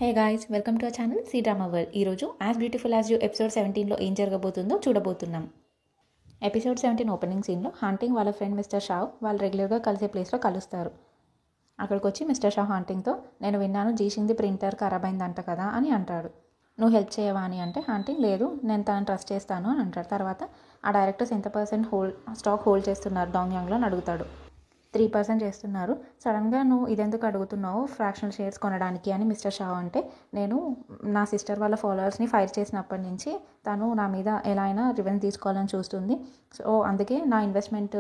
Hey guys, welcome to our channel C drama world. ఈరోజు as beautiful as you episode 17లో ఏం జరగబోతుందో చూడబోతున్నాం. ఎపిసోడ్ 17 ఓపెనింగ్ సీన్లో హాంటింగ్ వాళ్ళ ఫ్రెండ్ మిస్టర్ షావ్ వాళ్ళు రెగ్యులర్గా కలిసే ప్లేస్లో కలుస్తారు. అక్కడికి వచ్చి మిస్టర్ షావ్ హాంటింగ్తో, నేను విన్నాను జీషింగ్ది ప్రింటర్ ఖరాబ్ అయిందంట కదా అని అంటాడు. నువ్వు హెల్ప్ చేయవా అని అంటే హాంటింగ్ లేదు, నేను తనని ట్రస్ట్ చేస్తాను అని అంటాడు. తర్వాత ఆ డైరెక్టర్స్ ఎంత స్టాక్ హోల్డ్ చేస్తున్నారు డాంగ్యాంగ్లో అని అడుగుతాడు. 3% చేస్తున్నారు. సడన్గా నువ్వు ఇదెందుకు అడుగుతున్నావు ఫ్రాక్షనల్ షేర్స్ కొనడానికి అని మిస్టర్ షా అంటే, నేను నా సిస్టర్ వాళ్ళ ఫాలోవర్స్ని ఫైర్ చేసినప్పటి నుంచి తను నా మీద ఎలా అయినా రివెంజ్ తీసుకోవాలని చూస్తుంది. సో అందుకే నా ఇన్వెస్ట్మెంట్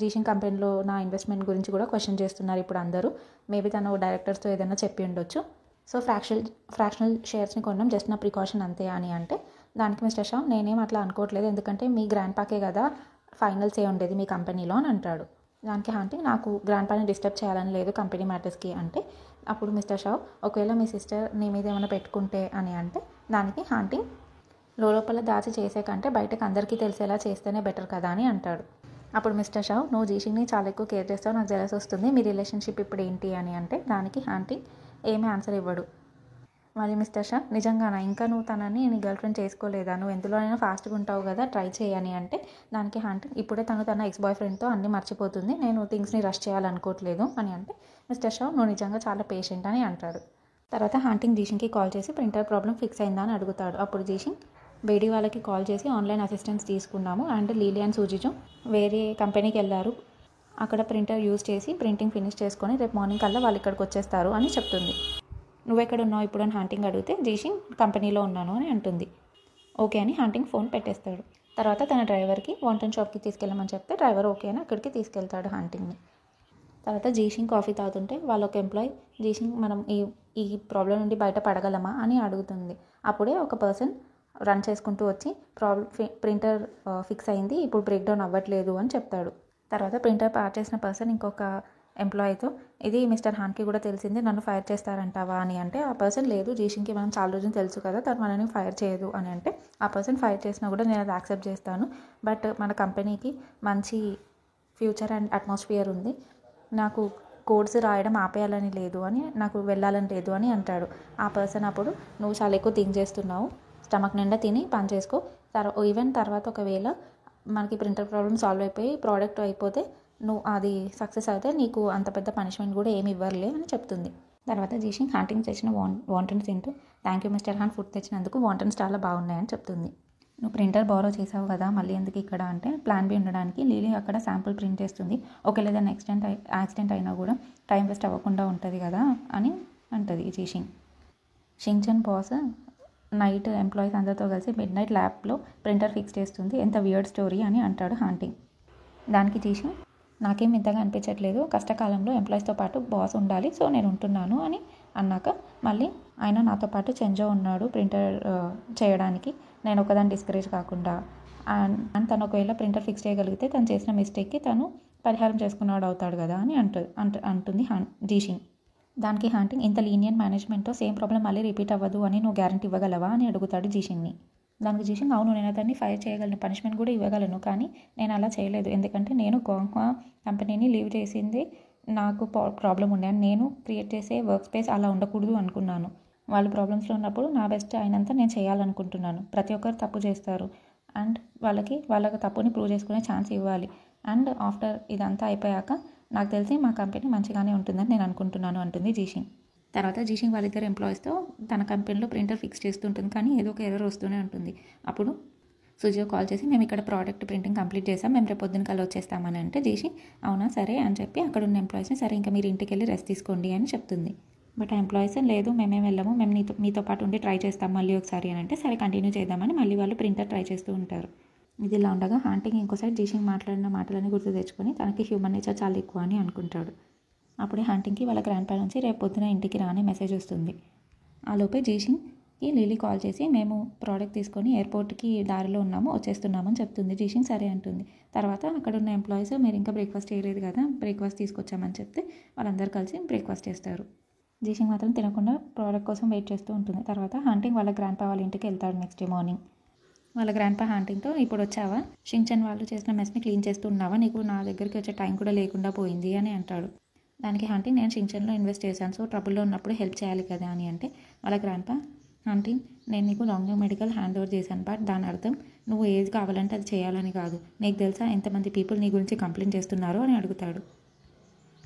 జీషింగ్ కంపెనీలో నా ఇన్వెస్ట్మెంట్ గురించి కూడా క్వశ్చన్ చేస్తున్నారు ఇప్పుడు అందరూ. మేబీ తను డైరెక్టర్స్తో ఏదైనా చెప్పి ఉండొచ్చు. సో ఫ్రాక్షనల్ షేర్స్ని కొనడం జస్ట్ నా ప్రికాషన్ అంతే అని అంటే, దానికి మిస్టర్ షా నేనేం అట్లా అనుకోవట్లేదు, ఎందుకంటే మీ గ్రాండ్ పాకే కదా ఫైనల్స్ ఏ ఉండేది మీ కంపెనీలో అని అంటాడు. దానికి హాంటింగ్, నాకు గ్రాండ్ పాని డిస్టర్బ్ చేయాలని లేదు కంపెనీ మ్యాటర్స్కి అంటే, అప్పుడు మిస్టర్ షావ్ ఒకవేళ మీ సిస్టర్ నీ మీద ఏమైనా పెట్టుకుంటే అని అంటే, దానికి హాంటింగ్ లోపల దాచి చేసే కంటే బయటకు అందరికీ తెలిసేలా చేస్తేనే బెటర్ కదా అని అంటాడు. అప్పుడు మిస్టర్ షావ్, నువ్వు జీషింగ్ని చాలా ఎక్కువ కేర్ చేస్తావు, నాకు జెలస్ వస్తుంది, మీ రిలేషన్షిప్ ఇప్పుడు ఏంటి అని అంటే, దానికి హాంటింగ్ ఏమీ ఆన్సర్ ఇవ్వడు. మళ్ళీ మిస్టర్ షా, నిజంగానా ఇంకా నువ్వు తనని నీ గర్ల్ ఫ్రెండ్ చేసుకోలేదా, నువ్వు ఎందులోనైనా ఫాస్ట్గా ఉంటావు కదా ట్రై చేయని అంటే, దానికి హాంటింగ్ ఇప్పుడే తన ఎక్స్ బాయ్ ఫ్రెండ్తో అన్నీ మర్చిపోతుంది, నేను థింగ్స్ని రష్ చేయాలనుకోవట్లేదు అని అంటే, మిస్టర్ షా నువ్వు నిజంగా చాలా పేషెంట్ అని అంటాడు. తర్వాత హాంటింగ్ జీషింగ్కి కాల్ చేసి ప్రింటర్ ప్రాబ్లం ఫిక్స్ అయిందా అని అడుగుతాడు. అప్పుడు జీషింగ్, బేడీ వాళ్ళకి కాల్ చేసి ఆన్లైన్ అసిస్టెన్స్ తీసుకున్నాము అండ్ లీలీ అండ్ సూజిజు వేరే కంపెనీకి వెళ్ళారు, అక్కడ ప్రింటర్ యూజ్ చేసి ప్రింటింగ్ ఫినిష్ చేసుకొని రేపు మార్నింగ్ కల్లా వాళ్ళు ఇక్కడికి వచ్చేస్తారు అని చెప్తుంది. నువ్వెక్కడ ఉన్నావు ఇప్పుడు అని హాంటింగ్ అడిగితే, జీషింగ్ కంపెనీలో ఉన్నాను అని అంటుంది. ఓకే అని హాంటింగ్ ఫోన్ పెట్టేస్తాడు. తర్వాత తన డ్రైవర్కి వాంటన్ షాప్కి తీసుకెళ్ళమని చెప్తే డ్రైవర్ ఓకే అని అక్కడికి తీసుకెళ్తాడు హాంటింగ్ని. తర్వాత జీషింగ్ కాఫీ తాగుతుంటే వాళ్ళ ఒక ఎంప్లాయ్, జీషింగ్ మనం ఈ ప్రాబ్లం నుండి బయట పడగలమా అని అడుగుతుంది. అప్పుడే ఒక పర్సన్ రన్ చేసుకుంటూ వచ్చి ప్రింటర్ ఫిక్స్ అయింది, ఇప్పుడు బ్రేక్ డౌన్ అవ్వట్లేదు అని చెప్తాడు. తర్వాత ప్రింటర్ పార్ట్ చేసిన పర్సన్ ఇంకొక ఎంప్లాయీతో, ఇది మిస్టర్ హాన్కి కూడా తెలిసింది, నన్ను ఫైర్ చేస్తారంటావా అని అంటే, ఆ పర్సన్ లేదు జీషింగ్కి మనం చాలా రోజులు తెలుసు కదా తను మనని ఫైర్ చేయదు అని అంటే, ఆ పర్సన్ ఫైర్ చేసినా కూడా నేను అది యాక్సెప్ట్ చేస్తాను, బట్ మన కంపెనీకి మంచి ఫ్యూచర్ అండ్ అట్మాస్ఫియర్ ఉంది, నాకు కోడ్స్ రాయడం ఆపేయాలని లేదు అని, నాకు వెళ్ళాలని లేదు అని అంటాడు. ఆ పర్సన్ అప్పుడు, నువ్వు చాలా ఎక్కువ థింక్ చేస్తున్నావు, స్టమక్ నిండా తిని పని చేసుకో, ఈవెన్ తర్వాత ఒకవేళ మనకి ప్రింటర్ ప్రాబ్లమ్ సాల్వ్ అయిపోయి ప్రోడక్ట్ అయిపోతే నువ్వు అది సక్సెస్ అయితే నీకు అంత పెద్ద పనిష్మెంట్ కూడా ఏమి ఇవ్వరులే అని చెప్తుంది. తర్వాత జీషింగ్ హాంటింగ్ తెచ్చిన వాంటన్స్ తింటూ, thank you mister Han food తెచ్చినందుకు, వాంటన్స్ చాలా బాగున్నాయని చెప్తుంది. నువ్వు ప్రింటర్ బారో చేసావు కదా మళ్ళీ ఎందుకు ఇక్కడ అంటే, ప్లాన్ బి ఉండడానికి లీలీ అక్కడ శాంపుల్ ప్రింట్ చేస్తుంది, ఒకవేళ ఏదైనా యాక్సిడెంట్ అయినా కూడా టైం వేస్ట్ అవ్వకుండా ఉంటుంది కదా అని అంటుంది జీషింగ్. షింగ్చన్ బాస్ నైట్ ఎంప్లాయీస్ అందరితో కలిసి మిడ్ నైట్ ల్యాబ్లో ప్రింటర్ ఫిక్స్ చేస్తుంది, ఎంత వియర్డ్ స్టోరీ అని అంటాడు హాంటింగ్. దానికి జీషింగ్, నాకేం ఇంతగా అనిపించట్లేదు, కష్టకాలంలో ఎంప్లాయీస్తో పాటు బాస్ ఉండాలి, సో నేను ఉంటున్నాను అని అన్నాక, మళ్ళీ ఆయన నాతో పాటు చెంజో ఉన్నాడు ప్రింటర్ చేయడానికి, నేను ఒకదాన్ని డిస్కరేజ్ కాకుండా, అండ్ తను ఒకవేళ ప్రింటర్ ఫిక్స్ చేయగలిగితే తను చేసిన మిస్టేక్కి తను పరిహారం చేసుకున్నాడు అవుతాడు కదా అని అంటుంది జీషింగ్. దానికి హాంటింగ్, ఇంత లీనియన్ మేనేజ్మెంట్తో సేమ్ ప్రాబ్లం మళ్ళీ రిపీట్ అవ్వదు అని నువ్వు గ్యారంటీ ఇవ్వగలవా అని అడుగుతాడు జీషింగ్ని. దానికి జీషింగ్, అవును నేను అతన్ని ఫైర్ చేయగలను, పనిష్మెంట్ కూడా ఇవ్వగలను, కానీ నేను అలా చేయలేదు, ఎందుకంటే నేను గోంగ్హా కంపెనీని లీవ్ చేసింది నాకు ప్రాబ్లం ఉండే, అని నేను క్రియేట్ చేసే వర్క్ స్పేస్ అలా ఉండకూడదు అనుకున్నాను, వాళ్ళు ప్రాబ్లమ్స్లో ఉన్నప్పుడు నా బెస్ట్ అయినంత నేను చేయాలనుకుంటున్నాను, ప్రతి ఒక్కరు తప్పు చేస్తారు అండ్ వాళ్ళకి తప్పుని ప్రూవ్ చేసుకునే ఛాన్స్ ఇవ్వాలి, అండ్ ఆఫ్టర్ ఇదంతా అయిపోయాక నాకు తెలిసి మా కంపెనీ మంచిగానే ఉంటుందని నేను అనుకుంటున్నాను అంటుంది జీషింగ్. తర్వాత జీషింగ్ వాళ్ళిద్దరు ఎంప్లాయీస్తో తన కంపెనీలో ప్రింటర్ ఫిక్స్ చేస్తుంటుంది, కానీ ఏదో ఒక ఎర్రర్ వస్తూనే ఉంటుంది. అప్పుడు సుజియో కాల్ చేసి, మేము ఇక్కడ ప్రోడక్ట్ ప్రింటింగ్ కంప్లీట్ చేసాం, మేము రేపు పొద్దున కల్లా వచ్చేస్తామని అంటే, జీషింగ్ అవునా సరే అని చెప్పి అక్కడ ఉన్న ఎంప్లాయీస్ని, సరే ఇంకా మీరు ఇంటికి వెళ్ళి రెస్ట్ తీసుకోండి అని చెప్తుంది. బట్ ఆ ఎంప్లాయీస్, లేదు మేమేం వెళ్ళము, మేము మీతో పాటు ఉండి ట్రై చేస్తాం మళ్ళీ ఒకసారి అని అంటే, సరే కంటిన్యూ చేద్దామని మళ్ళీ వాళ్ళు ప్రింటర్ ట్రై చేస్తూ ఉంటారు. ఇది ఇలా ఉండగా హాంటింగ్ ఇంకోసారి జీషింగ్ మాట్లాడిన మాటలని గుర్తు తెచ్చుకొని తనకి హ్యూమన్ నేచర్ చాలా ఎక్కువ అని అనుకుంటాడు. అప్పుడే హాంటింగ్కి వాళ్ళ గ్రాండ్ పై నుంచి రేపు పొద్దున ఇంటికి రాని మెసేజ్ వస్తుంది. ఆ లోపే జీషింగ్కి లీలీ కాల్ చేసి, మేము ప్రోడక్ట్ తీసుకొని ఎయిర్పోర్ట్కి దారిలో ఉన్నాము, వచ్చేస్తున్నామని చెప్తుంది. జీషింగ్ సరే అంటుంది. తర్వాత అక్కడ ఉన్న ఎంప్లాయీస్, మీరు ఇంకా బ్రేక్ఫాస్ట్ చేయలేదు కదా, బ్రేక్ఫాస్ట్ తీసుకొచ్చామని చెప్తే వాళ్ళందరూ కలిసి బ్రేక్ఫాస్ట్ చేస్తారు. జీషింగ్ మాత్రం తినకుండా ప్రోడక్ట్ కోసం వెయిట్ చేస్తూ ఉంటుంది. తర్వాత హాంటింగ్ వాళ్ళ గ్రాండ్ పా వాళ్ళ ఇంటికి వెళ్తాడు నెక్స్ట్ డే మార్నింగ్. వాళ్ళ గ్రాండ్ పా హాంటింగ్తో, ఇప్పుడు వచ్చావా, షింగ్చన్ వాళ్ళు చేసిన మెస్ని క్లీన్ చేస్తూ ఉన్నావా, నీకు నా దగ్గరికి వచ్చే టైం కూడా లేకుండా పోయింది అని అంటాడు. దానికి హంటింగ్ నేను షించాన్లో ఇన్వెస్ట్ చేశాను, సో ట్రబుల్లో ఉన్నప్పుడు హెల్ప్ చేయాలి కదా అని అంటే వాళ్ళ గ్రాండ్పా హంటింగ్ నేను నీకు లాంగ్ మెడికల్ హ్యాండ్ ఓవర్ చేశాను, బట్ దాని అర్థం నువ్వు ఏది కావాలంటే అది చేయాలని కాదు. నీకు తెలుసా ఎంతమంది పీపుల్ నీ గురించి కంప్లైంట్ చేస్తున్నారో అని అడుగుతాడు.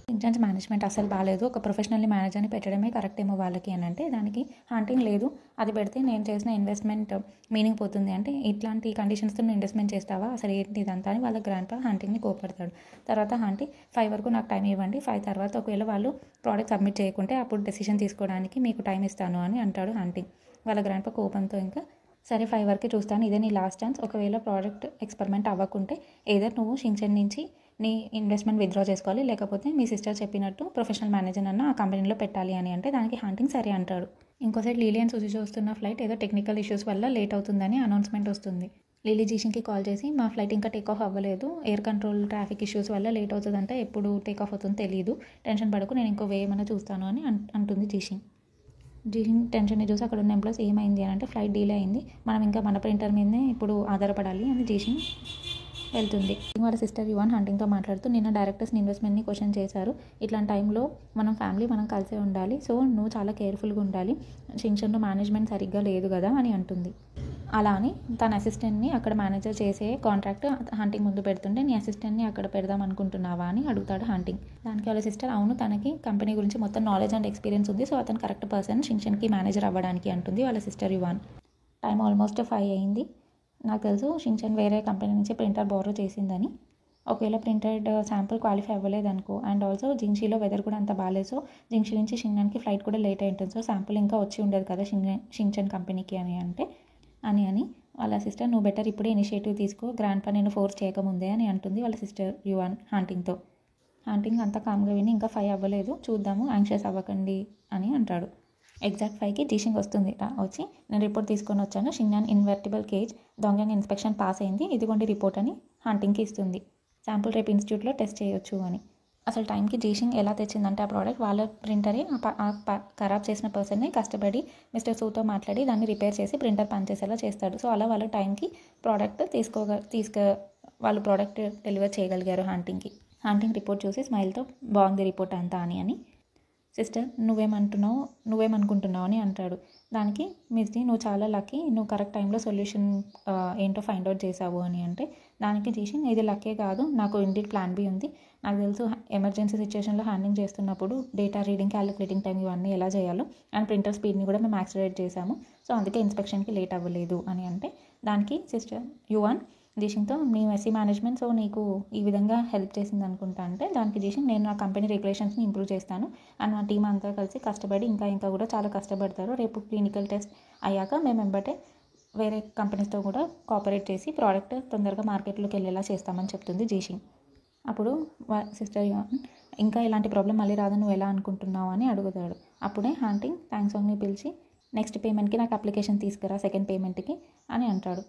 షించాన్స్ మేనేజ్మెంట్ అసలు బాగాలేదు, ఒక ప్రొఫెషనల్లీ మేనేజర్ని పెట్టడమే కరెక్ట్ ఏమో వాళ్ళకి అని అంటే దానికి హంటింగ్ లేదు, అది పెడితే నేను చేసిన ఇన్వెస్ట్మెంట్ మీనింగ్ పోతుంది, అంటే ఇట్లాంటి కండిషన్స్తో నువ్వు ఇన్వెస్ట్మెంట్ చేస్తావా అసలు ఏంటి ఇదంతా అని వాళ్ళ గ్రాండ్పా హంటింగ్ని కోపడతాడు. తర్వాత హంటింగ్ 5 వరకు నాకు టైం ఇవ్వండి, 5 తర్వాత ఒకవేళ వాళ్ళు ప్రోడక్ట్ సబ్మిట్ చేయకుంటే అప్పుడు డెసిషన్ తీసుకోవడానికి మీకు టైం ఇస్తాను అని అంటాడు హంటింగ్. వాళ్ళ గ్రాండ్పా కోపంతో ఇంకా సరే 5 వరకే చూస్తాను, ఇదే నీ లాస్ట్ ఛాన్స్, ఒకవేళ ప్రోడక్ట్ ఎక్స్పెరిమెంట్ అవ్వకుంటే ఏదో నువ్వు షించాన్ నుంచి నీ ఇన్వెస్ట్మెంట్ విత్డ్రా చేసుకోవాలి, లేకపోతే మీ సిస్టర్ చెప్పినట్టు ప్రొఫెషనల్ మేనేజర్ అన్న ఆ కంపెనీలో పెట్టాలి అని అంటే దానికి హంటింగ్ సరే అంటాడు. ఇంకోసైడ్ లిలీ అండ్ సుజి వస్తున్న ఫ్లైట్ ఏదో టెక్నికల్ ఇష్యూస్ వల్ల లేట్ అవుతుందని అనౌన్స్మెంట్ వస్తుంది. లిలీ జీషన్కి కాల్ చేసి మా ఫ్లైట్ ఇంకా టేక్ ఆఫ్ అవ్వలేదు, ఎయిర్ కంట్రోల్ ట్రాఫిక్ ఇష్యూస్ వల్ల లేట్ అవుతుందంటే ఎప్పుడు టేక్ ఆఫ్ అవుతుందో తెలియదు, టెన్షన్ పడకు నేను ఇంకో వే ఏమైనా చూస్తాను అని అంటుంది జీషన్. జీషన్ టెన్షన్ని చూసి అక్కడ ఉన్న ఎంప్లాయీస్ ఏమైంది అని అంటే ఫ్లైట్ డీలే అయింది, మనం ఇంకా మన ప్రింటర్ మీదనే ఇప్పుడు ఆధారపడాలి అని జీషన్ వెళ్తుంది. వాళ్ళ సిస్టర్ యువాన్ హంటింగ్తో మాట్లాడుతూ నిన్న డైరెక్టర్స్ని ఇన్వెస్ట్మెంట్ని క్వశ్చన్ చేశారు, ఇట్లాంటి టైంలో మనం ఫ్యామిలీ మనం కలిసే ఉండాలి, సో నువ్వు చాలా కేర్ఫుల్గా ఉండాలి, షించాన్లో మేనేజ్మెంట్ సరిగ్గా లేదు కదా అని అంటుంది. అలా అని తన అసిస్టెంట్ని అక్కడ మేనేజర్ చేసే కాంట్రాక్ట్ హంటింగ్ ముందు పెడుతుంటే నీ అసిస్టెంట్ని అక్కడ పెడదాం అనుకుంటున్నావా అని అడుగుతాడు హంటింగ్. దానికి వాళ్ళ సిస్టర్ అవును తనకి కంపెనీ గురించి మొత్తం నాలెడ్జ్ అండ్ ఎక్స్పీరియన్స్ ఉంది, సో అతను కరెక్ట్ పర్సన్ షించాన్కి మేనేజర్ అవ్వడానికి అంటుంది వాళ్ళ సిస్టర్ యువాన్. టైం ఆల్మోస్ట్ 5 అయింది, నాకు తెలుసు షించాన్ వేరే కంపెనీ నుంచి ప్రింటర్ బోరో చేసిందని, ఒకవేళ ప్రింటెడ్ శాంపుల్ క్వాలిఫై అవ్వలేదనుకో అండ్ ఆల్సో జింగ్షీలో వెదర్ కూడా అంత బాగాలేదు, సో జింగ్షీ నుంచి షించాన్కి ఫ్లైట్ కూడా లేట్ అయి ఉంటుంది, సో శాంపుల్ ఇంకా వచ్చి ఉండదు కదా షించాన్ కంపెనీకి అని అంటే అని వాళ్ళ సిస్టర్ నువ్వు బెటర్ ఇప్పుడే ఇనిషియేటివ్ తీసుకో, గ్రాండ్పా నేను ఫోర్స్ చేయకముందే అని అంటుంది వాళ్ళ సిస్టర్ యువాన్ హంటింగ్తో. హంటింగ్ అంతా కామ్గా విని ఇంకా 5 అవ్వలేదు చూద్దాము యాంగ్షియస్ అవ్వకండి అని అంటాడు. ఎగ్జాక్ట్ 5కి జీషింగ్ వస్తుంది, వచ్చి నేను రిపోర్ట్ తీసుకొని వచ్చాను, షించాన్ ఇన్వర్టిబుల్ కేజ్ దొంగ ఇన్స్పెక్షన్ పాస్ అయింది, ఇదిగోండి రిపోర్ట్ అని హంటింగ్కి ఇస్తుంది. శాంపుల్ రేపు ఇన్స్టిట్యూట్లో టెస్ట్ చేయొచ్చు అని. అసలు టైంకి జీషింగ్ ఎలా తెచ్చిందంటే ఆ ప్రోడక్ట్ వాళ్ళ ప్రింటరే ఖరాబ్ చేసిన పర్సన్ని కష్టపడి మిస్టర్ సూతో మాట్లాడి దాన్ని రిపేర్ చేసి ప్రింటర్ పనిచేసేలా చేస్తాడు, సో అలా వాళ్ళ టైంకి ప్రోడక్ట్ వాళ్ళు ప్రోడక్ట్ డెలివర్ చేయగలిగారు హంటింగ్కి. హంటింగ్ రిపోర్ట్ చూసి స్మైల్తో బాగుంది రిపోర్ట్ అంతా అని సిస్టర్ నువ్వేమనుకుంటున్నావు అని అంటాడు. దానికి మిస్ది నువ్వు చాలా లక్కీ, నువ్వు కరెక్ట్ టైంలో సొల్యూషన్ ఏంటో ఫైండ్ అవుట్ చేసావు అని అంటే దానికి జీషన్ ఇది లక్కే కాదు, నాకు ఇండిడ్ ప్లాన్ బి ఉంది, నాకు తెలుసు ఎమర్జెన్సీ సిచ్యువేషన్లో హ్యాండింగ్ చేస్తున్నప్పుడు డేటా రీడింగ్ క్యాలిక్యులేటింగ్ టైం ఇవన్నీ ఎలా చేయాలో అండ్ ప్రింటర్ స్పీడ్ని కూడా మేము యాక్సిలరేట్ చేసాము, సో అందుకే ఇన్స్పెక్షన్కి లేట్ అవ్వలేదు అని అంటే దానికి సిస్టర్ యువాన్ జీషన్తో నీ మెస్సీ మేనేజ్మెంట్ సో నీకు ఈ విధంగా హెల్ప్ చేసింది అనుకుంటా అంటే దానికి జీషన్ నేను నా కంపెనీ రెగ్యులేషన్స్ని ఇంప్రూవ్ చేస్తాను అండ్ నా టీం అంతా కలిసి కష్టపడి ఇంకా కూడా చాలా కష్టపడతారు, రేపు క్లినికల్ టెస్ట్ అయ్యాక మేము వెంబటే వేరే కంపెనీస్తో కూడా కోఆపరేట్ చేసి ప్రోడక్ట్ తొందరగా మార్కెట్లోకి వెళ్ళేలా చేస్తామని చెప్తుంది జీషింగ్. అప్పుడు సిస్టర్ ఇంకా ఇలాంటి ప్రాబ్లం మళ్ళీ రాదని నువ్వు ఎలా అనుకుంటున్నావు అని అడుగుతాడు. అప్పుడే హంటింగ్ థ్యాంక్స్ సాంగ్ని పిలిచి నెక్స్ట్ పేమెంట్కి నాకు అప్లికేషన్ తీసుకురా సెకండ్ పేమెంట్కి అని అంటాడు.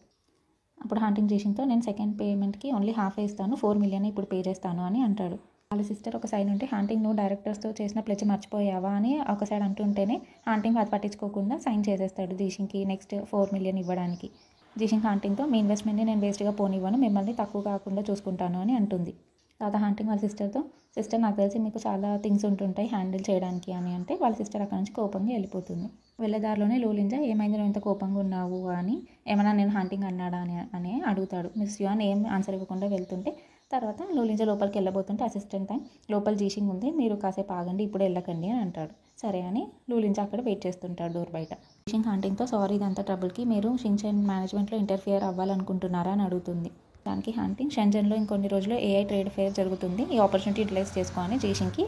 అప్పుడు హంటింగ్ జీషింగ్తో నేను సెకండ్ పేమెంట్కి ఓన్లీ హాఫ్ ఇస్తాను, 4 మిలియన్ ఇప్పుడు పే చేస్తాను అని అంటాడు. వాళ్ళ సిస్టర్ ఒక సైడ్ ఉంటే హంటింగ్ నువ్వు డైరెక్టర్స్తో చేసిన ప్లెజ్ మర్చిపోయావా అని ఒక సైడ్ అంటుంటేనే హంటింగ్ అది పట్టించుకోకుండా సైన్ చేసేస్తాడు జీషింగ్కి నెక్స్ట్ 4 మిలియన్ ఇవ్వడానికి. జీషింగ్ హంటింగ్తో మీ ఇన్వెస్ట్మెంట్ని నేను వేస్ట్గా పోనివ్వను, మిమ్మల్ని తక్కువ కాకుండా చూసుకుంటాను అని అంటుంది. తర్వాత హంటింగ్ వాళ్ళ సిస్టర్ నాకు తెలిసి మీకు చాలా థింగ్స్ ఉంటుంటాయి హ్యాండిల్ చేయడానికి అని అంటే వాళ్ళ సిస్టర్ అక్కడ నుంచి కోపంగా వెళ్ళిపోతుంది. వెళ్ళేదారిలోనే లూలింజా ఏమైంది నువ్వు ఇంత కోపంగా ఉన్నావు అని ఏమైనా నేను హంటింగ్ అన్నాడా అని అడుగుతాడు. మిస్ యువాన్ ఏం ఆన్సర్ ఇవ్వకుండా వెళ్తుంటే తర్వాత లూలింజా లోపలికి వెళ్ళబోతుంటే అసిస్టెంట్ టైం లోపల జీషింగ్ ఉంది మీరు కాసేపు ఆగండి ఇప్పుడు వెళ్ళకండి అని అంటాడు. సరే అని లూలింజా అక్కడ వెయిట్ చేస్తుంటాడు డోర్ బయట. జీషింగ్ హంటింగ్తో సారీ ఇదంతా ట్రబుల్కి మీరు షించాన్ మేనేజ్మెంట్లో ఇంటర్ఫియర్ అవ్వాలనుకుంటున్నారా అని అడుగుతుంది. దానికి హంటింగ్ షెంజన్లో ఇంకొన్ని రోజుల్లో AI ట్రేడ్ ఫేర్ జరుగుతుంది, ఈ ఆపర్చునిటీ యూటిలైజ్ చేసుకోని జీషింగ్కి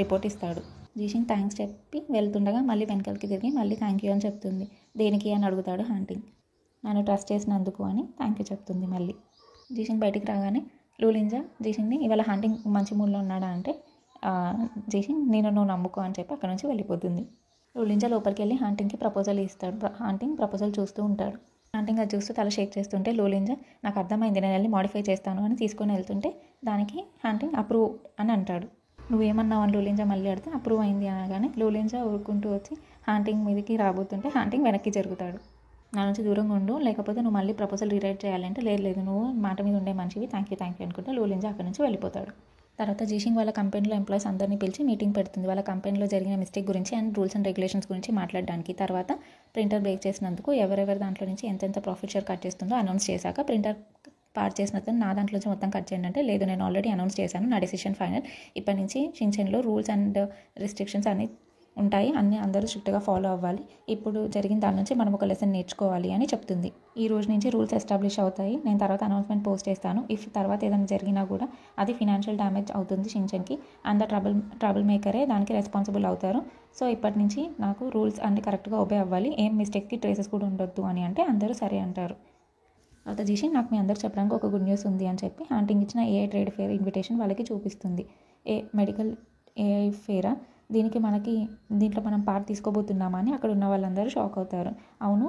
రిపోర్ట్ ఇస్తాడు. జీషింగ్ థ్యాంక్స్ చెప్పి వెళ్తుండగా మళ్ళీ వెనకాలకి తిరిగి మళ్ళీ థ్యాంక్ యూ అని చెప్తుంది. దేనికి అని అడుగుతాడు హంటింగ్. నన్ను ట్రస్ట్ చేసినందుకు అని థ్యాంక్ యూ చెప్తుంది. మళ్ళీ జీషింగ్ బయటికి రాగానే లూలింజా జీషింగ్ని ఇవాళ హంటింగ్ మంచి మూడ్లో ఉన్నాడా అంటే జీషింగ్ నువ్వు నమ్ముకో అని చెప్పి అక్కడ నుంచి వెళ్ళిపోతుంది. లూలింజా లోపలికి వెళ్ళి హంటింగ్కి ప్రపోజల్ ఇస్తాడు. హంటింగ్ ప్రపోజల్ చూస్తూ ఉంటాడు. హంటింగ్ అది చూస్తూ తల షేక్ చేస్తుంటే లూలింజా నాకు అర్థమైంది నేను వెళ్ళి మాడిఫై చేస్తాను అని తీసుకొని వెళ్తుంటే దానికి హంటింగ్ అప్రూవ్ అని అంటాడు. నువ్వేమన్నావు అని లూలింజా మళ్ళీ అడితే అప్రూవ్ అయింది అనగానే లూలింజా ఊరుకుంటూ వచ్చి హంటింగ్ మీదకి రాబోతుంటే హంటింగ్ వెనక్కి జరుగుతాడు. నా నుంచి దూరంగా ఉండు లేకపోతే నువ్వు మళ్ళీ ప్రపోజల్ రీరైట్ చేయాలంటే లేదు నువ్వు మాట మీద ఉండే మనిషివి థ్యాంక్ యూ అనుకుంటే లూలింజా అక్కడి నుంచి వెళ్ళిపోతాడు. తర్వాత జీషింగ్ వాళ్ళ కంపెనీలో ఎంప్లాయీస్ అందరినీ పిలిచి మీటింగ్ పెడుతుంది వాళ్ళ కంపెనీలో జరిగిన మిస్టేక్ గురించి అండ్ రూల్స్ అండ్ రెగ్యులేషన్స్ గురించి మాట్లాడడానికి. తర్వాత ప్రింటర్ బ్రేక్ చేసినందుకు ఎవరెవరి దాంట్లో నుంచి ఎంతెంత ప్రాఫిట్ షేర్ కట్ చేస్తుందో అనౌన్స్ చేశాక ప్రింటర్ పార్ట్ చేసినందుకు నా దాంట్లో నుంచి మొత్తం కట్ చేయండి అంటే లేదు నేను ఆల్రెడీ అనౌన్స్ చేశాను, నా డెసిషన్ ఫైనల్, ఇప్పటి నుంచి షిన్చాన్లో రూల్స్ అండ్ రిస్ట్రిక్షన్స్ అన్నీ ఉంటాయి, అన్నీ అందరూ స్ట్రిక్ట్గా ఫాలో అవ్వాలి, ఇప్పుడు జరిగిన దాని నుంచి మనం ఒక లెసన్ నేర్చుకోవాలి అని చెప్తుంది. ఈ రోజు నుంచి రూల్స్ ఎస్టాబ్లిష్ అవుతాయి, నేను తర్వాత అనౌన్స్మెంట్ పోస్ట్ చేస్తాను, ఇఫ్ తర్వాత ఏదైనా జరిగినా కూడా అది ఫినాన్షియల్ డ్యామేజ్ అవుతుంది షిన్చాన్కి అండ్ ద ట్రబుల్ మేకరే దానికి రెస్పాన్సిబుల్ అవుతారు. సో ఇప్పటి నుంచి నాకు రూల్స్ అన్ని కరెక్ట్గా ఒబే అవ్వాలి, ఏం మిస్టేక్కి ట్రేసెస్ కూడా ఉండొద్దు అని అంటే అందరూ సరే అంటారు. తర్వాత జీషింగ్ నాకు మీ అందరూ చెప్పడానికి ఒక గుడ్ న్యూస్ ఉంది అని చెప్పి హాంటింగ్ ఇచ్చిన ఏఐ ట్రేడ్ ఫేర్ ఇన్విటేషన్ వాళ్ళకి చూపిస్తుంది. మెడికల్ ఏఐ ఫేరా, దీంట్లో మనం పార్ట్ తీసుకోబోతున్నామా అని అక్కడ ఉన్న వాళ్ళందరూ షాక్ అవుతారు. అవును,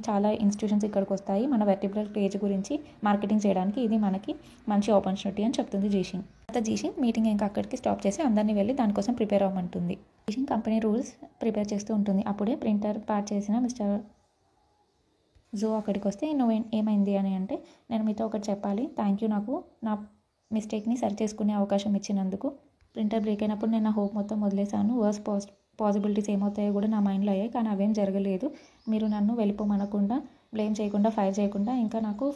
చాలా ఇన్స్టిట్యూషన్స్ ఇక్కడికి వస్తాయి మన వెర్టిబ్రల్ కేజ్ గురించి మార్కెటింగ్ చేయడానికి, ఇది మనకి మంచి ఆపర్చునిటీ అని చెప్తుంది జీషింగ్. తర్వాత జీషింగ్ మీటింగ్ ఇంకా అక్కడికి స్టాప్ చేసి అందరినీ వెళ్ళి దానికోసం ప్రిపేర్ అవ్వమంటుంది. జీషింగ్ కంపెనీ రూల్స్ ప్రిపేర్ చేస్తూ ఉంటుంది. అప్పుడే ప్రింటర్ పార్ట్ చేసిన మిస్టర్ జో అక్కడికి వస్తే నువ్వు ఏమైంది అని అంటే నేను మీతో ఒకటి చెప్పాలి, థ్యాంక్ యూ నాకు నా మిస్టేక్ని సరి చేసుకునే అవకాశం ఇచ్చినందుకు. ప్రింటర్ బ్రేక్ అయినప్పుడు నేను నా హోప్ మొత్తం వదిలేశాను, వర్స్ పాసిబిలిటీస్ ఏమవుతాయో కూడా నా మైండ్లో అయ్యాయి, కానీ అవేం జరగలేదు. మీరు నన్ను వెళ్ళిపోమనకుండా, బ్లేమ్ చేయకుండా, ఫైర్ చేయకుండా ఇంకా నాకు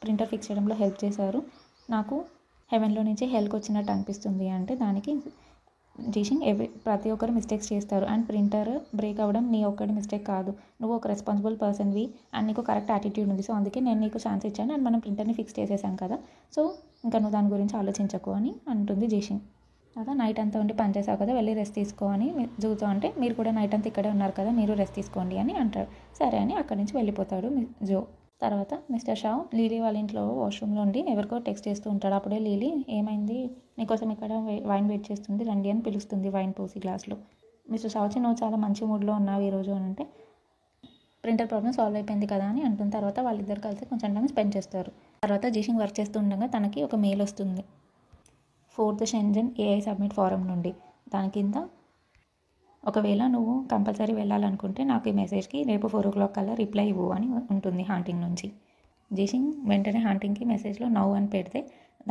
ప్రింటర్ ఫిక్స్ చేయడంలో హెల్ప్ చేశారు, నాకు హెవెన్లో నుంచి హెల్ప్ వచ్చినట్టు అనిపిస్తుంది అంటే దానికి జీషింగ్ ప్రతి ఒక్కరు మిస్టేక్స్ చేస్తారు అండ్ ప్రింటర్ బ్రేక్ అవ్వడం నీ ఒక్కడి మిస్టేక్ కాదు, నువ్వు ఒక రెస్పాన్సిబుల్ పర్సన్వి అండ్ నీకు కరెక్ట్ యాటిట్యూడ్ ఉంది, సో అందుకే నేను నీకు ఛాన్స్ ఇచ్చాను అండ్ మనం ప్రింటర్ని ఫిక్స్ చేసేసాం కదా, సో ఇంకా నువ్వు దాని గురించి ఆలోచించకు అని అంటుంది జీషింగ్. అదా నైట్ అంతా ఉండి పని చేసావు కదా, వెళ్ళి రెస్ట్ తీసుకో అని జూతో అంటే మీరు కూడా నైట్ అంతా ఇక్కడే ఉన్నారు కదా, మీరు రెస్ట్ తీసుకోండి అని అంటాడు. సరే అని అక్కడి నుంచి వెళ్ళిపోతాడు జో. తర్వాత మిస్టర్ షావ్ లీలీ వాళ్ళ ఇంట్లో వాష్రూమ్లో ఉండి ఎవరికో టెక్స్ట్ చేస్తూ ఉంటాడు. అప్పుడే లీలీ ఏమైంది, నీకోసం ఇక్కడ వైన్ వెయిట్ చేస్తుంది రండి అని పిలుస్తుంది వైన్ పోసి గ్లాస్లో. మిస్టర్ షావ్చి నువ్వు చాలా మంచి మూడ్లో ఉన్నావు ఈరోజు అని అంటే ప్రింటర్ ప్రాబ్లం సాల్వ్ అయిపోయింది కదా అని అంటుంది. తర్వాత వాళ్ళిద్దరు కలిసి కొంచెం టైం స్పెండ్ చేస్తారు. తర్వాత జీషింగ్ వర్క్ చేస్తూ ఉండగా తనకి ఒక మెయిల్ వస్తుంది 4th Schengen AI submit form నుండి. దాని కింద ఒకవేళ నువ్వు కంపల్సరీ వెళ్ళాలనుకుంటే నాకు ఈ మెసేజ్కి రేపు 4 o'clock కల్లా రిప్లై ఇవ్వు అని ఉంటుంది హాంటింగ్ నుంచి. జీషింగ్ వెంటనే హాంటింగ్కి మెసేజ్లో నవ్వు అని పెడితే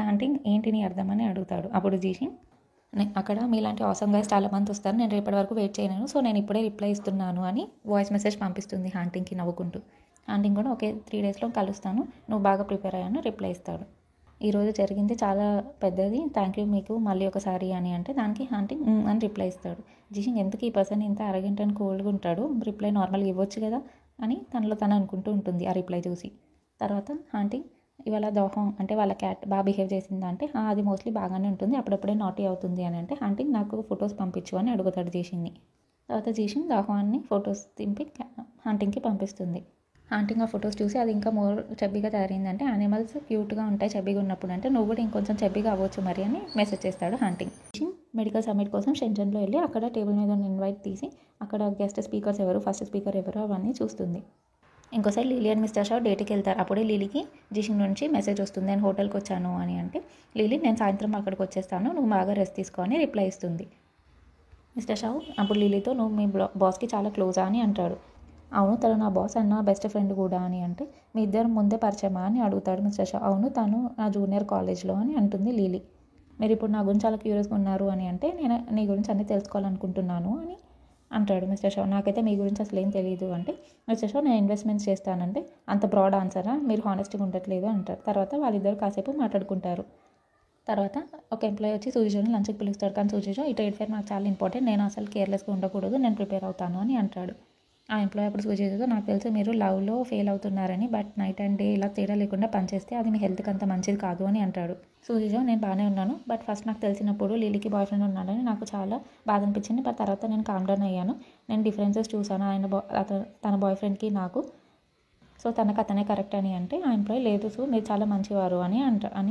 హాంటింగ్ ఏంటి నీ అర్థం అని అడుగుతాడు. అప్పుడు జీషింగ్ అక్కడ మీలాంటి ఆసమ్ గైస్ చాలామంది వస్తారు, నేను రేపటి వరకు వెయిట్ చేయను, సో నేను ఇప్పుడే రిప్లై ఇస్తున్నాను అని వాయిస్ మెసేజ్ పంపిస్తుంది హాంటింగ్కి నవ్వుకుంటూ. హాంటింగ్ కూడా ఓకే 3 daysలో కలుస్తాను, నువ్వు బాగా ప్రిపేర్ అయ్యాను రిప్లై ఇస్తాడు. ఈరోజు జరిగింది చాలా పెద్దది, థ్యాంక్ యూ మీకు మళ్ళీ ఒకసారి అని అంటే దానికి హాంటింగ్ అని రిప్లై ఇస్తాడు. జీషింగ్ ఎందుకు ఈ పర్సన్ ఇంత అరగంట అని కోల్డ్గా ఉంటాడు, రిప్లై నార్మల్గా ఇవ్వచ్చు కదా అని తనలో తను అనుకుంటూ ఉంటుంది ఆ రిప్లై చూసి. తర్వాత హాంటింగ్ ఇవాళ దోహం అంటే వాళ్ళ క్యాట్ బాగా బిహేవ్ చేసిందా అంటే అది మోస్ట్లీ బాగానే ఉంటుంది, అప్పుడప్పుడే నాటీ అవుతుంది అని అంటే హాంటింగ్ నాకు ఫొటోస్ పంపించు అని అడుగుతాడు జీషింగ్ని. తర్వాత జీషింగ్ దాహాన్ని ఫొటోస్ తింపి హాంటింగ్కి పంపిస్తుంది. హాంటింగ్ ఆ ఫొటోస్ చూసి అది ఇంకా మోర్ చెబ్బిగా తయారైందంటే యానిమల్స్ క్యూట్గా ఉంటాయి చెబ్బిగా ఉన్నప్పుడు, అంటే నువ్వు కూడా ఇంకొంచెం చెబ్బిగా అవ్వచ్చు మరి అని మెసేజ్ చేస్తాడు హాంటింగ్. మెడికల్ సమ్మిట్ కోసం షెంజన్లో వెళ్ళి అక్కడ టేబుల్ మీద ఉన్న ఇన్వైట్ తీసి అక్కడ గెస్ట్ స్పీకర్స్ ఎవరు, ఫస్ట్ స్పీకర్ ఎవరు అవన్నీ చూస్తుంది. ఇంకోసారి లీలీ అండ్ మిస్టర్ షా డేట్కి వెళ్తారు. అప్పుడే లీలీకి జీషింగ్ నుంచి మెసేజ్ వస్తుంది, నేను హోటల్కి వచ్చాను అని అంటే లీలీ నేను సాయంత్రం అక్కడికి వచ్చేస్తాను, నువ్వు బాగా రెస్ట్ తీసుకో అని రిప్లై ఇస్తుంది. మిస్టర్ షా అప్పుడు లీలీతో నువ్వు మీ బాస్కి చాలా క్లోజా అని అంటాడు. అవును తను నా బాస్ అండ్ నా బెస్ట్ ఫ్రెండ్ కూడా అని అంటే మీ ఇద్దరు ముందే పరిచయమా అని అడుగుతాడు మిస్టర్ షా. అవును తను నా జూనియర్ కాలేజ్లో అని అంటుంది లీలీ. మీరు ఇప్పుడు నా గురించి చాలా క్యూరియస్గా ఉన్నారు అని అంటే నేను నీ గురించి అన్నీ తెలుసుకోవాలనుకుంటున్నాను అని అంటాడు మిస్టర్ షా. నాకైతే మీ గురించి అసలు ఏం తెలియదు అంటే మిస్టర్ షా నేను ఇన్వెస్ట్మెంట్స్ చేస్తానంటే అంత బ్రాడ్ ఆన్సరా, మీరు హానెస్ట్గా ఉండట్లేదు అంటారు. తర్వాత వాళ్ళిద్దరు కాసేపు మాట్లాడుకుంటారు. తర్వాత ఒక ఎంప్లాయీ వచ్చి సూజిజోని లంచ్కి పిలుస్తాడు. కానీ సూజిజో ఈ ట్రేడ్ ఫేర్ నాకు చాలా ఇంపార్టెంట్, నేను అసలు కేర్లెస్గా ఉండకూడదు, నేను ప్రిపేర్ అవుతాను అని అంటాడు. ఆ ఎంప్లాయీ అప్పుడు సూజిజోతో నాకు తెలుసు మీరు లవ్లో ఫెయిల్ అవుతున్నారని, బట్ నైట్ అండ్ డే ఇలా తేడా లేకుండా పనిచేస్తే అది మీ హెల్త్కి అంత మంచిది కాదు అని అంటాడు. సూజిజో నేను బాగానే ఉన్నాను, బట్ ఫస్ట్ నాకు తెలిసినప్పుడు లీలీకి బాయ్ ఫ్రెండ్ ఉన్నాడని నాకు చాలా బాధ అనిపించింది, బట్ తర్వాత నేను కామ్ డౌన్ అయ్యాను, నేను డిఫరెన్సెస్ చూసాను తన బాయ్ ఫ్రెండ్కి నాకు, సో తనకు అతనే కరెక్ట్ అని అంటే ఆ ఎంప్లాయీ లేదు సో మీరు చాలా మంచివారు అని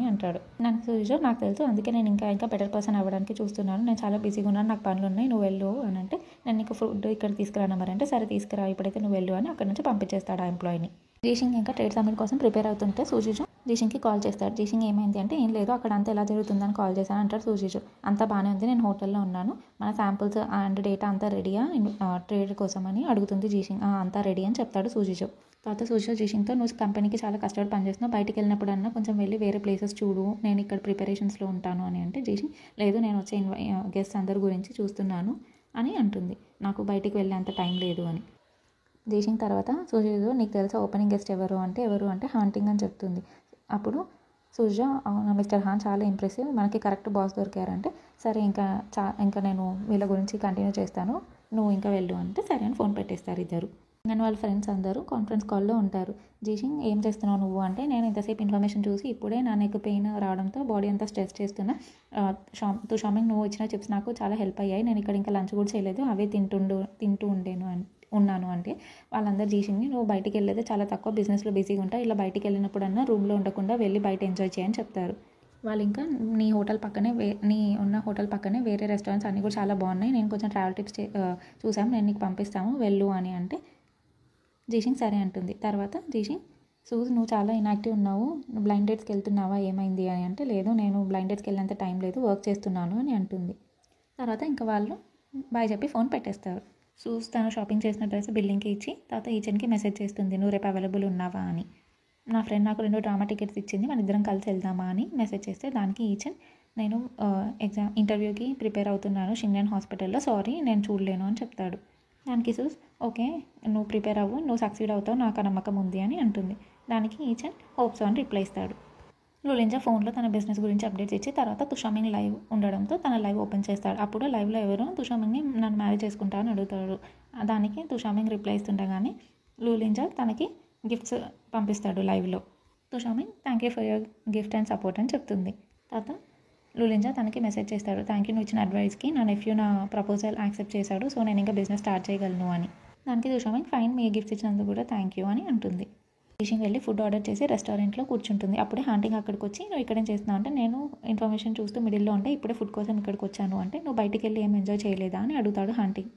అంటాడు. నాకు సూజిజో నాకు తెలుసు, అందుకే నేను ఇంకా బెటర్ పర్సన్ అవ్వడానికి చూస్తున్నాను, నేను చాలా బిజీగా ఉన్నాను, నాకు పనులు ఉన్నాయి, నువ్వు వెళ్ళు అని అంటే నేను నీకు ఫుడ్ ఇక్కడ తీసుకురాను మరి అంటే సరే తీసుకురా ఇప్పుడైతే నువ్వు వెళ్ళు అని అక్కడ నుంచి పంపించేస్తాడు ఆ ఎంప్లాయీని. జీషింగ్ ఇంకా ట్రేడ్ సమ్మిట్ కోసం ప్రిపేర్ అవుతుంటే సూజిజో జీషింగ్కి కాల్ చేస్తాడు. జీషింగ్ ఏమైంది అంటే ఏం లేదు, అక్కడ అంతా ఎలా జరుగుతుందని కాల్ చేశాను అంటాడు సూజిజు. అంతా బాగానే ఉంది, నేను హోటల్లో ఉన్నాను, మన శాంపుల్స్ అండ్ డేటా అంతా రెడీయా ట్రేడ్ కోసం అని అడుగుతుంది జీషింగ్. అంతా రెడీ అని చెప్తాడు సూజిజు. తర్వాత సూజిజు జీషింగ్తో, నువ్వు కంపెనీకి చాలా కష్టపడి పనిచేస్తున్నావు, బయటికి వెళ్ళినప్పుడన్నా కొంచెం వెళ్ళి వేరే ప్లేసెస్ చూడు, నేను ఇక్కడ ప్రిపరేషన్స్లో ఉంటాను అని అంటే జీషింగ్ లేదు, నేను వచ్చే గెస్ట్స్ అందరి గురించి చూస్తున్నాను అని అంటుంది, నాకు బయటికి వెళ్ళేంత టైం లేదు అని. జీషింగ్ తర్వాత సూజిజు, నీకు తెలుసా ఓపెనింగ్ గెస్ట్ ఎవరు అంటే హాంటింగ్ అని చెప్తుంది. అప్పుడు సూజా, మిస్టర్ హాన్ చాలా ఇంప్రెసివ్, మనకి కరెక్ట్ బాస్ దొరికారంటే సరే ఇంకా నేను వీళ్ళ గురించి కంటిన్యూ చేస్తాను, నువ్వు ఇంకా వెళ్ళు అంటే సరే అని ఫోన్ పెట్టేస్తారు ఇద్దరు. నేను వాళ్ళ ఫ్రెండ్స్ అందరూ కాన్ఫరెన్స్ కాల్లో ఉంటారు. జీషింగ్, ఏం చేస్తున్నావు నువ్వు అంటే, నేను ఇంతసేపు ఇన్ఫర్మేషన్ చూసి ఇప్పుడే నా నెక్ పెయిన్ రావడంతో బాడీ అంతా స్ట్రెస్ చేస్తున్నా, షామింగ్ నువ్వు ఇచ్చిన చిప్స్ నాకు చాలా హెల్ప్ అయ్యాయి, నేను ఇక్కడ ఇంకా లంచ్ కూడా చేయలేదు, అవే తింటూ ఉన్నాను అంటే వాళ్ళందరూ జీషింగ్ని, నువ్వు బయటికి వెళ్ళేది చాలా తక్కువ, బిజినెస్లో బిజీగా ఉంటావు, ఇలా బయటికి వెళ్ళినప్పుడన్నా రూమ్లో ఉండకుండా వెళ్ళి బయట ఎంజాయ్ చేయని చెప్తారు. వాళ్ళు ఇంకా నీ ఉన్న హోటల్ పక్కనే వేరే రెస్టారెంట్స్ అన్నీ కూడా చాలా బాగున్నాయి, నేను కొంచెం ట్రావెల్ టిప్స్ చూసాము, నేను నీకు పంపిస్తాము వెళ్ళు అని అంటే జీషింగ్ సరే అంటుంది. తర్వాత జీషింగ్, నువ్వు చాలా ఇన్యాక్టివ్ ఉన్నావు, నువ్వు బ్లైండ్ డేట్స్కి వెళ్తున్నావా ఏమైంది అని అంటే లేదు, నేను బ్లైండ్ డేట్స్కి వెళ్ళేంత టైం లేదు, వర్క్ చేస్తున్నాను అని అంటుంది. తర్వాత ఇంకా వాళ్ళు బాయ్ చెప్పి ఫోన్ పెట్టేస్తారు. తను షాపింగ్ చేసిన డ్రెస్ బిల్లింగ్కి ఇచ్చి తర్వాత ఈచెన్కి మెసేజ్ చేస్తుంది, నువ్వు రేపు అవైలబుల్ ఉన్నావా అని. నా ఫ్రెండ్ నాకు 2 డ్రామా టికెట్స్ ఇచ్చింది, మన ఇద్దరం కలిసి వెళ్దామా అని మెసేజ్ చేస్తే దానికి ఈచెన్, నేను ఇంటర్వ్యూకి ప్రిపేర్ అవుతున్నాను షింగ్నన్ హాస్పిటల్లో, సారీ నేను చూడలేను అని చెప్తాడు. దానికి ఓకే నువ్వు ప్రిపేర్ అవ్వు, నువ్వు సక్సీడ్ అవుతావు, నాకు ఆ నమ్మకం ఉంది అని అంటుంది. దానికి ఈచెన్ హోప్స్ అని రిప్లై ఇస్తాడు. లులింజా ఫోన్లో తన బిజినెస్ గురించి అప్డేట్స్ ఇచ్చి తర్వాత తుషామింగ్ లైవ్ ఉండడంతో తన లైవ్ ఓపెన్ చేస్తాడు. అప్పుడు లైవ్లో ఎవరు తుషామింగ్ని నన్ను మ్యారేజ్ చేసుకుంటాను అని అడుగుతాడు. దానికి తుషామింగ్ రిప్లై ఇస్తుండగానే లులింజా తనకి గిఫ్ట్స్ పంపిస్తాడు లైవ్లో. తుషామింగ్ thank you for your gift and support అని చెప్తుంది. తర్వాత లులింజా తనకి మెసేజ్ చేస్తాడు, థ్యాంక్ యూ నువ్వు ఇచ్చిన అడ్వైస్కి, నా నెఫ్యూ నా ప్రపోజల్ యాక్సెప్ట్ చేశాడు, సో నేను ఇంకా బిజినెస్ స్టార్ట్ చేయగలను అని. దానికి తుషామింగ్ ఫైన్, మీ గిఫ్ట్స్ ఇచ్చినందుకు కూడా థ్యాంక్ యూ అని అంటుంది. జీషింగ్ వెళ్ళి ఫుడ్ ఆర్డర్ చేసి రెస్టారెంట్లో కూర్చుంటుంది. అప్పుడే హాంటింగ్ అక్కడికి వచ్చి, నువ్వు ఇక్కడేం చేస్తున్నావు అంటే, నేను ఇన్ఫర్మేషన్ చూస్తూ మిడిల్లో ఉంటే ఇప్పుడే ఫుడ్ కోసం ఇక్కడికి వచ్చాను అంటే, నువ్వు బయటికి వెళ్ళి ఏం ఎంజాయ్ చేయలేదా అని అడుగుతాడు హాంటింగ్.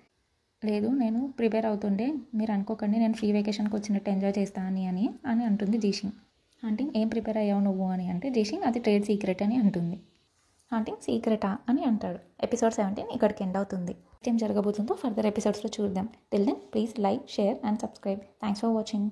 లేదు, నేను ప్రిపేర్ అవుతుండే, మీరు అనుకోకండి నేను ఫ్రీ వెకేషన్కి వచ్చినట్టు ఎంజాయ్ చేస్తాను అని అంటుంది జీషింగ్. హాంటింగ్, ఏం ప్రిపేర్ అయ్యావు నువ్వు అని అంటే జీషింగ్, అది ట్రేడ్ సీక్రెట్ అని అంటుంది. హాంటింగ్, సీక్రెటా అని అంటాడు. ఎపిసోడ్ 17 ఇక్కడికి ఎండ్ అవుతుంది. ఏం జరగబోతుందో ఫర్దర్ ఎపిసోడ్స్లో చూద్దాం. Till then please like, share and subscribe. Thanks for watching.